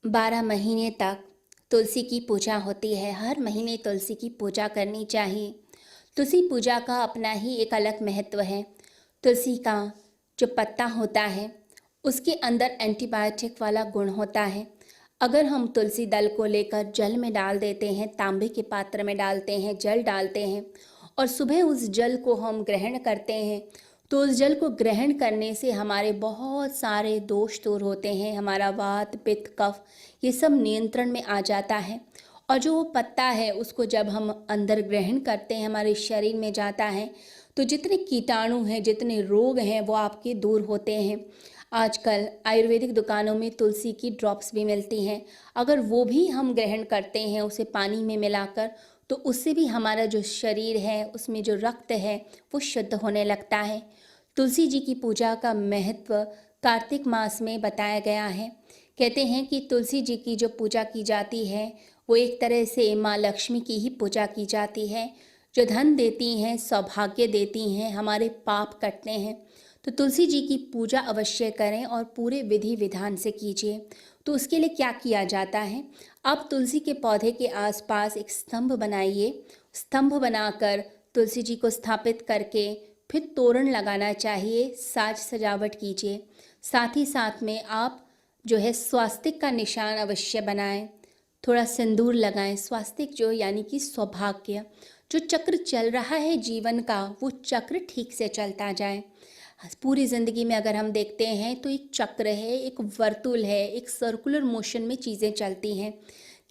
12 महीने तक तुलसी की पूजा होती है। हर महीने तुलसी की पूजा करनी चाहिए। तुलसी पूजा का अपना ही एक अलग महत्व है। तुलसी का जो पत्ता होता है उसके अंदर एंटीबायोटिक वाला गुण होता है। अगर हम तुलसी दल को लेकर जल में डाल देते हैं, तांबे के पात्र में डालते हैं, जल डालते हैं और सुबह उस जल को हम ग्रहण करते हैं, तो उस जल को ग्रहण करने से हमारे बहुत सारे दोष दूर होते हैं। हमारा वात, पित्त, कफ ये सब नियंत्रण में आ जाता है। और जो वो पत्ता है उसको जब हम अंदर ग्रहण करते हैं, हमारे शरीर में जाता है, तो जितने कीटाणु हैं, जितने रोग हैं वो आपके दूर होते हैं। आजकल आयुर्वेदिक दुकानों में तुलसी की ड्रॉप्स भी मिलती हैं। अगर वो भी हम ग्रहण करते हैं उसे पानी में मिलाकर, तो उससे भी हमारा जो शरीर है उसमें जो रक्त है वो शुद्ध होने लगता है। तुलसी जी की पूजा का महत्व कार्तिक मास में बताया गया है। कहते हैं कि तुलसी जी की जो पूजा की जाती है वो एक तरह से माँ लक्ष्मी की ही पूजा की जाती है, जो धन देती हैं, सौभाग्य देती हैं, हमारे पाप कटते हैं। तो तुलसी जी की पूजा अवश्य करें और पूरे विधि विधान से कीजिए। तो उसके लिए क्या किया जाता है, आप तुलसी के पौधे के आसपास एक स्तंभ बनाइए। स्तंभ बनाकर तुलसी जी को स्थापित करके फिर तोरण लगाना चाहिए, साज सजावट कीजिए। साथ ही साथ में आप जो है स्वास्तिक का निशान अवश्य बनाएं, थोड़ा सिंदूर लगाएं। स्वास्तिक जो यानी कि सौभाग्य, जो चक्र चल रहा है जीवन का वो चक्र ठीक से चलता जाए। पूरी ज़िंदगी में अगर हम देखते हैं तो एक चक्र है, एक वर्तुल है, एक सर्कुलर मोशन में चीज़ें चलती हैं।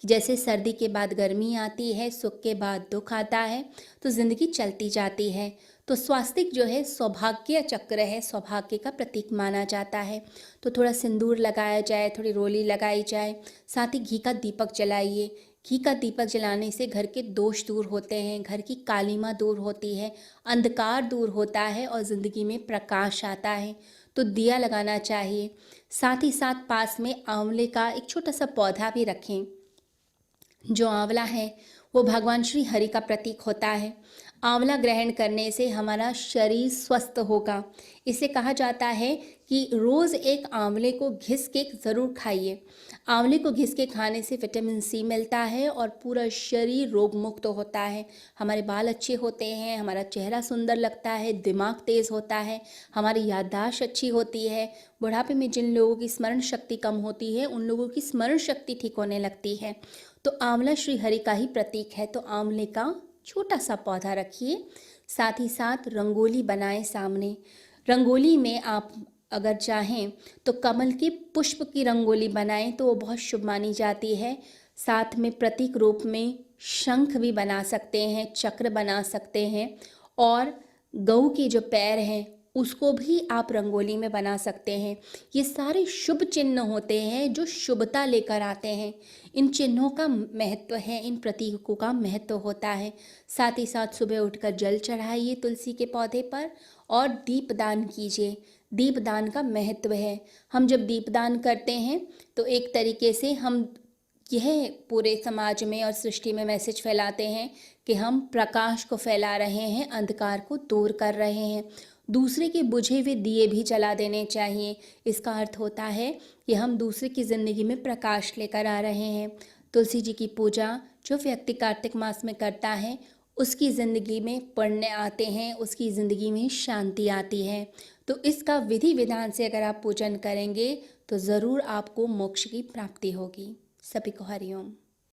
जैसे सर्दी के बाद गर्मी आती है, सुख के बाद दुख आता है, तो ज़िंदगी चलती जाती है। तो स्वास्तिक जो है सौभाग्य चक्र है, सौभाग्य का प्रतीक माना जाता है। तो थोड़ा सिंदूर लगाया जाए, थोड़ी रोली लगाई जाए, साथ ही घी का दीपक जलाइए। घी का दीपक जलाने से घर के दोष दूर होते हैं, घर की कालिमा दूर होती है, अंधकार दूर होता है और ज़िंदगी में प्रकाश आता है। तो दिया लगाना चाहिए। साथ ही साथ पास में आंवले का एक छोटा सा पौधा भी रखें। जो आंवला है वो भगवान श्री हरि का प्रतीक होता है। आंवला ग्रहण करने से हमारा शरीर स्वस्थ होगा। इसे कहा जाता है कि रोज़ एक आंवले को घिस के ज़रूर खाइए। आंवले को घिस के खाने से विटामिन सी मिलता है और पूरा शरीर रोग मुक्त होता है। हमारे बाल अच्छे होते हैं, हमारा चेहरा सुंदर लगता है, दिमाग तेज़ होता है, हमारी याददाश्त अच्छी होती है। बुढ़ापे में जिन लोगों की स्मरण शक्ति कम होती है उन लोगों की स्मरण शक्ति ठीक होने लगती है। तो आंवला श्री हरि का ही प्रतीक है। तो आंवले का छोटा सा पौधा रखिए। साथ ही साथ रंगोली बनाएं सामने। रंगोली में आप अगर चाहें तो कमल के पुष्प की रंगोली बनाएं तो वो बहुत शुभ मानी जाती है। साथ में प्रतीक रूप में शंख भी बना सकते हैं, चक्र बना सकते हैं और गऊ के जो पैर हैं उसको भी आप रंगोली में बना सकते हैं। ये सारे शुभ चिन्ह होते हैं जो शुभता लेकर आते हैं। इन चिन्हों का महत्व है, इन प्रतीकों का महत्व होता है। साथ ही साथ सुबह उठकर जल चढ़ाइए तुलसी के पौधे पर और दीपदान कीजिए। दीपदान का महत्व है। हम जब दीपदान करते हैं तो एक तरीके से हम यह पूरे समाज में और सृष्टि में मैसेज फैलाते हैं कि हम प्रकाश को फैला रहे हैं, अंधकार को दूर कर रहे हैं। दूसरे के बुझे हुए दिए भी जला देने चाहिए। इसका अर्थ होता है कि हम दूसरे की ज़िंदगी में प्रकाश लेकर आ रहे हैं। तुलसी जी की पूजा जो व्यक्ति कार्तिक मास में करता है उसकी ज़िंदगी में पुण्य आते हैं, उसकी ज़िंदगी में शांति आती है। तो इसका विधि विधान से अगर आप पूजन करेंगे तो ज़रूर आपको मोक्ष की प्राप्ति होगी। सभी को हरिओम।